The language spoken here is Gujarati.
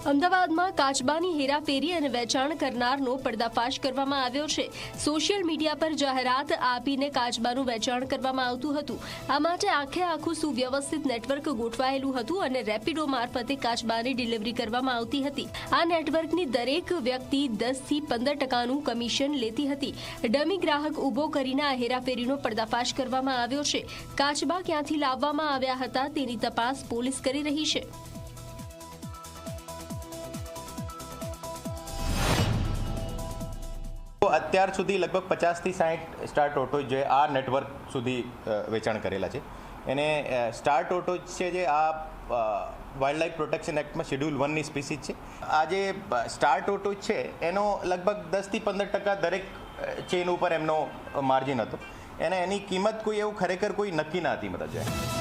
અમદાવાદમાં કાચબાની હેરાફેરી અને વેચાણ કરનારનો પર્દાફાશ કરવામાં આવ્યો છે। સોશિયલ મીડિયા પર જાહેરાત આપીને કાચબાનું વેચાણ કરવામાં આવતું હતું। આ માટે આખે આખું સુવ્યવસ્થિત નેટવર્ક ગોઠવાયેલું હતું અને રેપિડો મારફતે કાચબાની ડિલિવરી કરવામાં આવતી હતી। આ નેટવર્કની દરેક વ્યક્તિ 10 થી 15% કમિશન લેતી હતી। ડમી ગ્રાહક ઊભો કરીને આ હેરાફેરીનો પર્દાફાશ કરવામાં આવ્યો છે। કાચબા ક્યાંથી લાવવામાં આવ્યા હતા તેની તપાસ પોલીસ કરી રહી છે। અત્યાર સુધી લગભગ 50 થી 60 સ્ટાર્ટ ઓટો જે આ નેટવર્ક સુધી વેચાણ કરેલા છે। એને સ્ટાર્ટ ઓટો છે જે આ વાઇલ્ડ લાઇફ પ્રોટેક્શન એક્ટમાં શેડ્યુલ 1ની સ્પીસીસ છે। આ જે સ્ટાર્ટ ઓટો છે એનો લગભગ 10 થી 15% દરેક ચેન ઉપર એમનો માર્જિન હતો। એની કિંમત કોઈ એવું ખરેખર કોઈ નક્કી ના હતી મતલબ છે।